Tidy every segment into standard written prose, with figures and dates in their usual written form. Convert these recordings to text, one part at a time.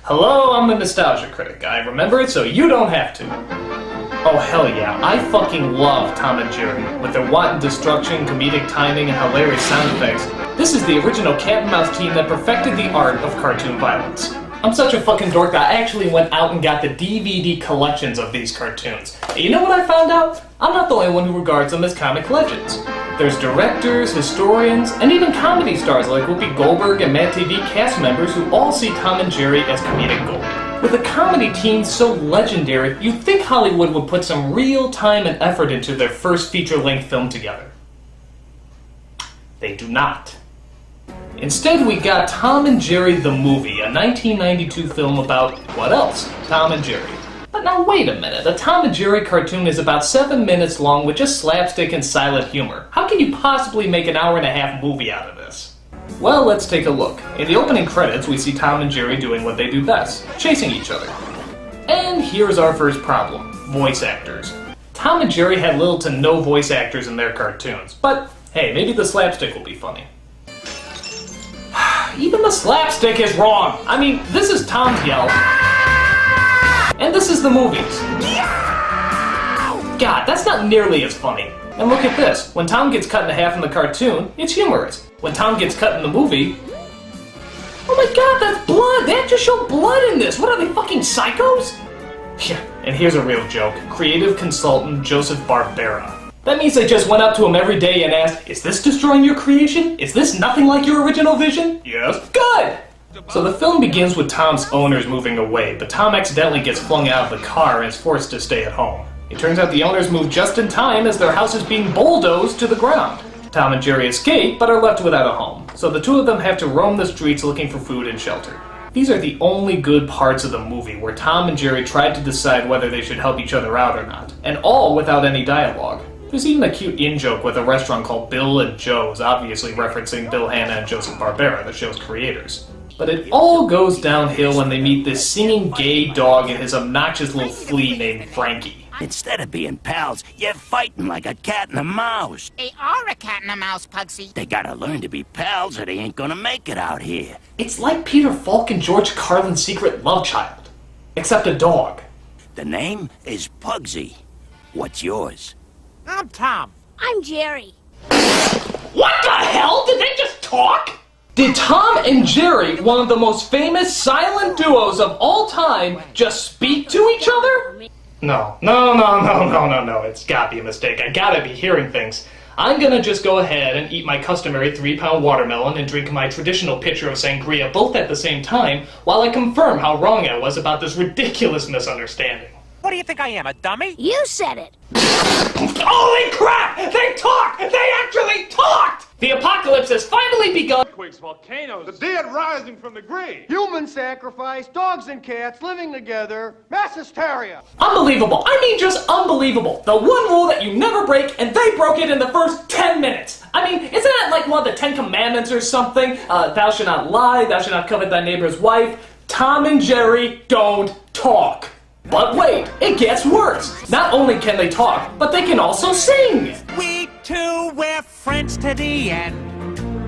Hello, I'm the Nostalgia Critic. I remember it so you don't have to. Oh hell yeah, I fucking love Tom and Jerry, with their wanton destruction, comedic timing, and hilarious sound effects. This is the original cat and mouse team that perfected the art of cartoon violence. I'm such a fucking dork that I actually went out and got the DVD collections of these cartoons. And you know what I found out? I'm not the only one who regards them as comic legends. There's directors, historians, and even comedy stars like Whoopi Goldberg and Mad TV cast members who all see Tom and Jerry as comedic gold. With a comedy team so legendary, you'd think Hollywood would put some real time and effort into their first feature-length film together. They do not. Instead, we got Tom and Jerry the Movie, a 1992 film about, what else? Tom and Jerry. But now wait a minute, a Tom and Jerry cartoon is about 7 minutes long with just slapstick and silent humor. How can you possibly make an hour-and-a-half movie out of this? Well, let's take a look. In the opening credits, we see Tom and Jerry doing what they do best, chasing each other. And here's our first problem, voice actors. Tom and Jerry had little to no voice actors in their cartoons, but hey, maybe the slapstick will be funny. Even the slapstick is wrong! I mean, this is Tom's yell. And this is the movies. God, that's not nearly as funny. And look at this. When Tom gets cut in half in the cartoon, it's humorous. When Tom gets cut in the movie... Oh my god, that's blood! They have to show blood in this! What are they, fucking psychos? Yeah, and here's a real joke. Creative consultant Joseph Barbera. That means they just went up to him every day and asked, "Is this destroying your creation? Is this nothing like your original vision?" Yes. Good! So the film begins with Tom's owners moving away, but Tom accidentally gets flung out of the car and is forced to stay at home. It turns out the owners move just in time as their house is being bulldozed to the ground. Tom and Jerry escape, but are left without a home, so the two of them have to roam the streets looking for food and shelter. These are the only good parts of the movie, where Tom and Jerry tried to decide whether they should help each other out or not, and all without any dialogue. There's even a cute in-joke with a restaurant called Bill and Joe's, obviously referencing Bill Hanna and Joseph Barbera, the show's creators. But it all goes downhill when they meet this singing gay dog and his obnoxious little flea named Frankie. Instead of being pals, you're fighting like a cat and a mouse. They are a cat and a mouse, Pugsy. They gotta learn to be pals or they ain't gonna make it out here. It's like Peter Falk and George Carlin's secret love child, except a dog. The name is Pugsy. What's yours? I'm Tom. I'm Jerry. What the hell? Did they just talk? Did Tom and Jerry, one of the most famous silent duos of all time, just speak to each other? No. It's gotta be a mistake. I gotta be hearing things. I'm gonna just go ahead and eat my customary 3-pound watermelon and drink my traditional pitcher of sangria both at the same time while I confirm how wrong I was about this ridiculous misunderstanding. What do you think I am, a dummy? You said it. Holy crap! They talked! They actually talked! The apocalypse has finally begun. Earthquakes, volcanoes, the dead rising from the grave. Human sacrifice, dogs and cats living together, mass hysteria. Unbelievable. I mean, just unbelievable. The one rule that you never break, and they broke it in the first 10 minutes. I mean, isn't that like one of the 10 Commandments or something? Thou shalt not lie, thou shalt not covet thy neighbor's wife. Tom and Jerry don't talk. But wait, it gets worse. Not only can they talk, but they can also sing. We two, we're friends to the end.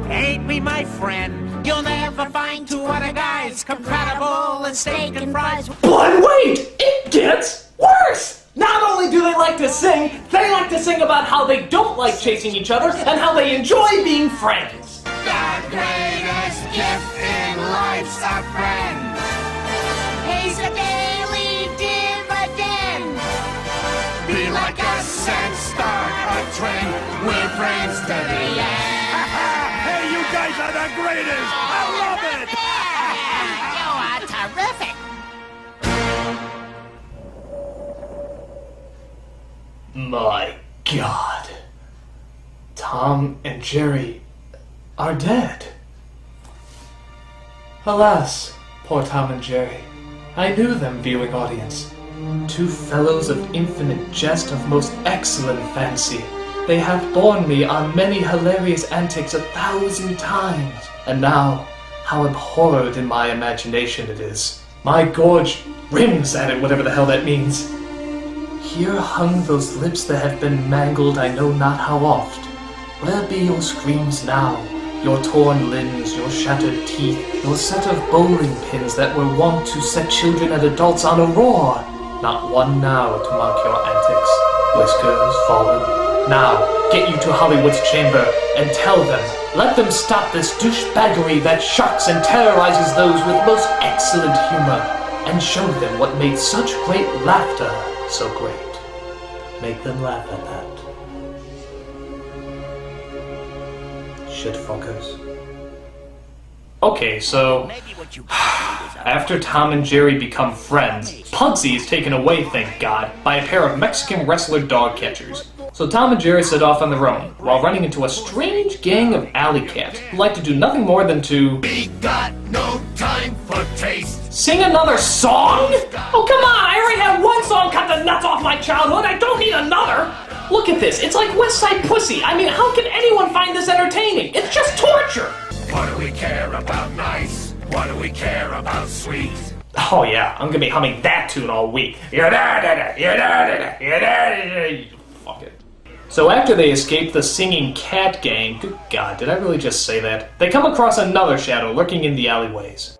Ain't we, my friend? You'll never find two other guys compatible in steak and fries. But wait, it gets worse. Not only do they like to sing about how they don't like chasing each other and how they enjoy being friends. The greatest gift in life's a friend. He's the daily dividend. Be like us and start a trend. We're friends to the end. Hey, you guys are the greatest! I love it! You are terrific. My God. Tom and Jerry are dead. Alas, poor Tom and Jerry. I knew them, viewing audience. Two fellows of infinite jest of most excellent fancy. They have borne me on many hilarious antics 1,000 times. And now, how abhorred in my imagination it is. My gorge rims at it, whatever the hell that means. Here hung those lips that have been mangled I know not how oft. Where be your screams now, Your torn limbs, your shattered teeth, your set of bowling pins that were wont to set children and adults on a roar. Not one now to mark your antics. Whiskers fallen. Now, get you to Hollywood's chamber and tell them, let them stop this douchebaggery that shocks and terrorizes those with most excellent humor, and show them what made such great laughter so great. Make them laugh at that. Shit fuckers. Okay, so after Tom and Jerry become friends, Pugsy is taken away, thank God, by a pair of Mexican wrestler dog catchers. So Tom and Jerry set off on their own, while running into a strange gang of alley cats who like to do nothing more than to... We got no time for taste. Sing another song? Oh, come on! I already had one song cut the nuts off my childhood! I don't need another! Look at this, it's like West Side Pussy. I mean, how can anyone find this entertaining? It's just torture! What do we care about nice? What do we care about sweet? Oh yeah, I'm gonna be humming that tune all week. Fuck it. So after they escape the singing cat gang, good God, did I really just say that? They come across another shadow lurking in the alleyways.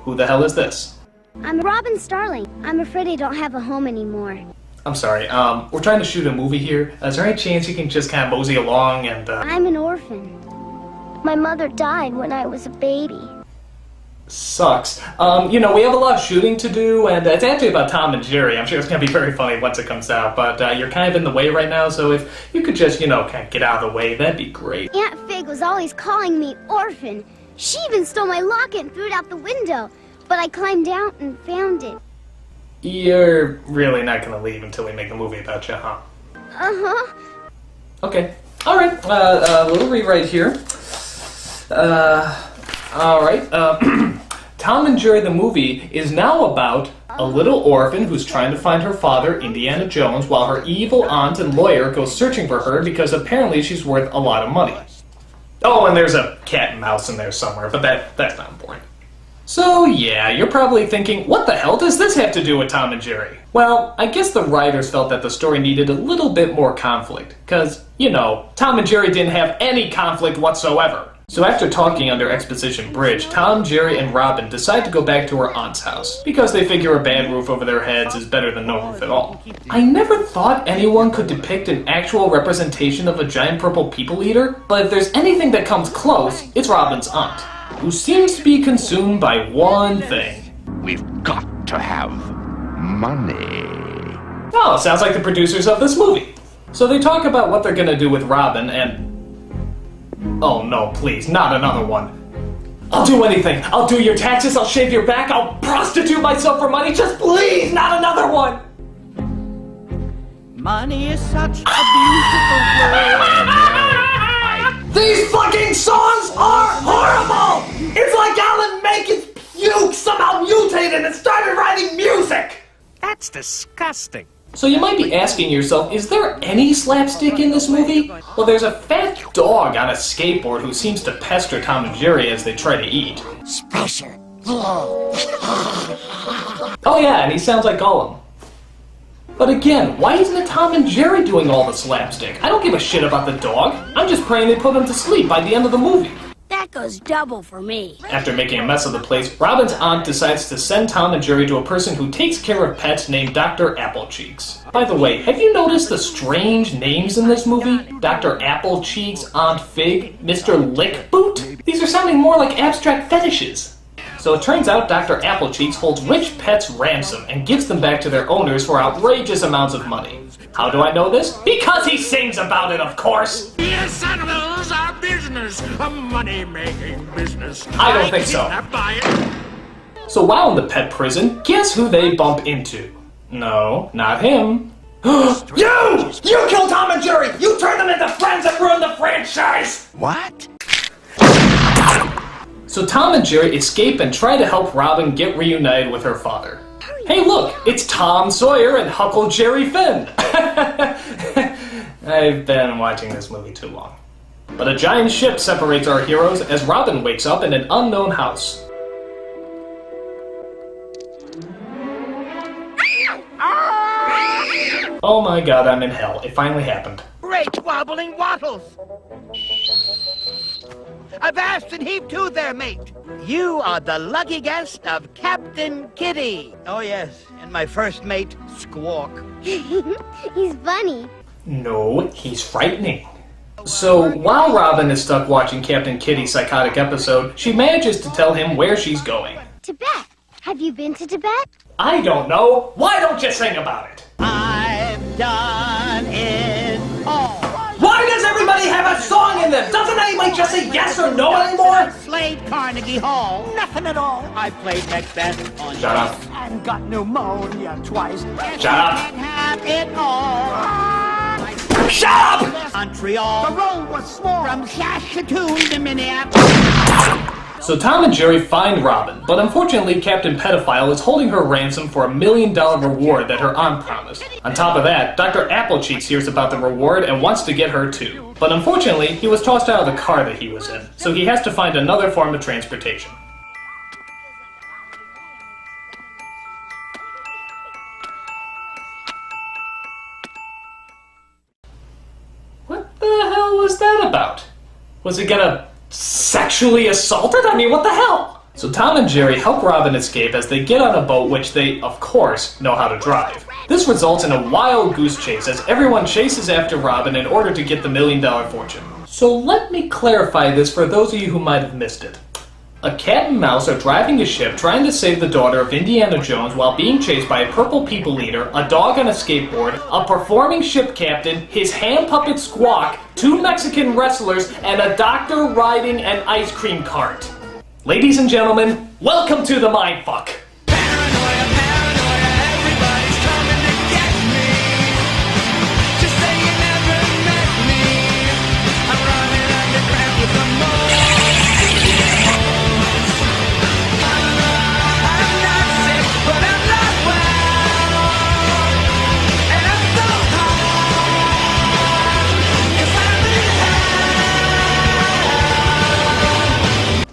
Who the hell is this? I'm Robin Starling. I'm afraid I don't have a home anymore. I'm sorry, we're trying to shoot a movie here. Is there any chance you can just kind of mosey along and, I'm an orphan. My mother died when I was a baby. Sucks. You know, we have a lot of shooting to do, and it's actually about Tom and Jerry. I'm sure it's gonna be very funny once it comes out, but you're kind of in the way right now, so if you could just, you know, kind of get out of the way, that'd be great. Aunt Fig was always calling me orphan. She even stole my locket and threw it out the window, but I climbed out and found it. You're really not gonna leave until we make a movie about you, huh? Uh-huh. Okay. Alright, little rewrite here. Alright, Tom and Jerry the movie is now about a little orphan who's trying to find her father, Indiana Jones, while her evil aunt and lawyer go searching for her because apparently she's worth a lot of money. Oh, and there's a cat and mouse in there somewhere, but that's not important. So yeah, you're probably thinking, what the hell does this have to do with Tom and Jerry? Well, I guess the writers felt that the story needed a little bit more conflict, because, you know, Tom and Jerry didn't have any conflict whatsoever. So after talking under Exposition Bridge, Tom, Jerry, and Robin decide to go back to her aunt's house, because they figure a bad roof over their heads is better than no roof at all. I never thought anyone could depict an actual representation of a giant purple people eater, but if there's anything that comes close, it's Robin's aunt, who seems to be consumed by one thing. We've got to have money. Oh, sounds like the producers of this movie. So they talk about what they're gonna do with Robin and... Oh no, please, not another one. I'll do anything. I'll do your taxes, I'll shave your back, I'll prostitute myself for money, just please, not another one! Money is such a beautiful word. These fucking songs are horrible! It's like Alan Menken's puke somehow mutated and started writing music! That's disgusting. So you might be asking yourself, is there any slapstick in this movie? Well, there's a fat dog on a skateboard who seems to pester Tom and Jerry as they try to eat. Special. Oh yeah, and he sounds like Gollum. But again, why isn't it Tom and Jerry doing all the slapstick? I don't give a shit about the dog. I'm just praying they put him to sleep by the end of the movie. That goes double for me. After making a mess of the place, Robin's aunt decides to send Tom and Jerry to a person who takes care of pets named Dr. Applecheeks. By the way, have you noticed the strange names in this movie? Dr. Applecheeks, Aunt Fig, Mr. Lickboot? These are sounding more like abstract fetishes. So it turns out Dr. Applecheeks holds rich pets ransom and gives them back to their owners for outrageous amounts of money. How do I know this? Because he sings about it, of course! Yes, animals are business, a money-making business. I don't think so. So while in the pet prison, guess who they bump into? No, not him. You! You killed Tom and Jerry! You turned them into friends and ruined the franchise! What? So Tom and Jerry escape and try to help Robin get reunited with her father. Hey look, it's Tom Sawyer and Huckleberry Finn! I've been watching this movie too long. But a giant ship separates our heroes as Robin wakes up in an unknown house. Oh my god, I'm in hell. It finally happened. Great wobbling wattles. Avast and heave to there, mate. You are the lucky guest of Captain Kitty. Oh, yes, and my first mate, Squawk. He's funny. No, he's frightening. So, while Robin is stuck watching Captain Kitty's psychotic episode, she manages to tell him where she's going. Tibet. Have you been to Tibet? I don't know. Why don't you sing about it? I've done it all. Why does everybody have a song in them? Doesn't anybody just say yes or no anymore? Slayed Carnegie Hall. Nothing at all. I played Macbeth on Shut up. and got pneumonia twice. Shut up. Can't have it all. Shut up! Montreal. The road was small. From Saskatoon to Minneapolis. So Tom and Jerry find Robin, but unfortunately Captain Pedophile is holding her ransom for $1 million reward that her aunt promised. On top of that, Dr. Applecheeks hears about the reward and wants to get her too. But unfortunately, he was tossed out of the car that he was in, so he has to find another form of transportation. What the hell was that about? Was he gonna sexually assaulted? I mean, what the hell? So Tom and Jerry help Robin escape as they get on a boat which they, of course, know how to drive. This results in a wild goose chase as everyone chases after Robin in order to get the $1 million fortune. So let me clarify this for those of you who might have missed it. A cat and mouse are driving a ship trying to save the daughter of Indiana Jones while being chased by a purple people eater, a dog on a skateboard, a performing ship captain, his hand puppet Squawk, 2 Mexican wrestlers, and a doctor riding an ice cream cart. Ladies and gentlemen, welcome to the Mindfuck. Paranoia, paranoia, everybody's coming to get me. Just say you never met me. I'm running underground with the most. I'm not sick, but I'm not well. And I'm so high, 'cause I'm in hell.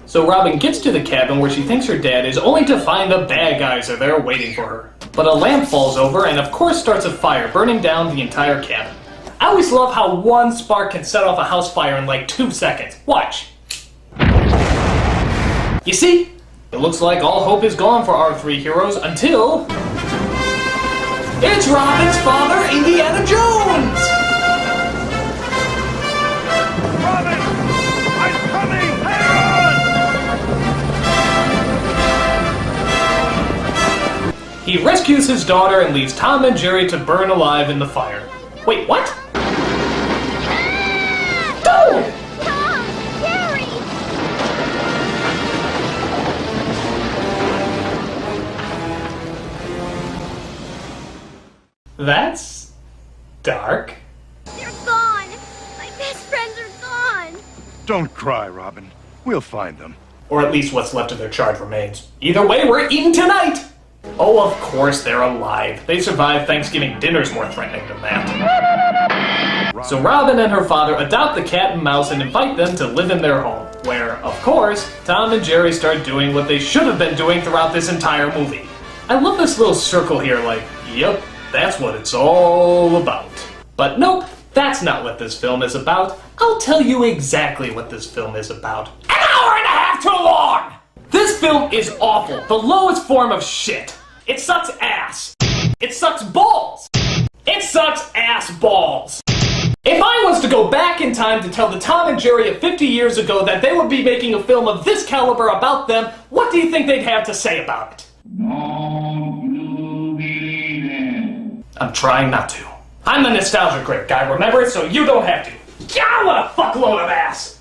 So Robin gets to the cabin where she thinks her dad is, only to find the bad guys are there waiting for her. But a lamp falls over and of course starts a fire, burning down the entire cabin. I always love how one spark can set off a house fire in like 2 seconds. Watch. You see? It looks like all hope is gone for our 3 heroes until... it's Robin's father, Indiana Jones! Robin! I'm coming! Hang on! He rescues his daughter and leaves Tom and Jerry to burn alive in the fire. Wait, what? Dude! Tom! Jerry! That's... dark. They're gone! My best friends are gone! Don't cry, Robin. We'll find them. Or at least what's left of their charred remains. Either way, we're eating tonight! Oh, of course they're alive. They survived Thanksgiving dinner's more threatening than that. So Robin and her father adopt the cat and mouse and invite them to live in their home, where, of course, Tom and Jerry start doing what they should have been doing throughout this entire movie. I love this little circle here, like, yep, that's what it's all about. But nope, that's not what this film is about. I'll tell you exactly what this film is about. An hour and a half too long! This film is awful, the lowest form of shit. It sucks ass. It sucks balls. It sucks ass balls. If I was to go back in time to tell the Tom and Jerry of 50 years ago that they would be making a film of this caliber about them, what do you think they'd have to say about it? I'm trying not to. I'm the nostalgia critic guy, remember it? So you don't have to. God, what a fuckload of ass!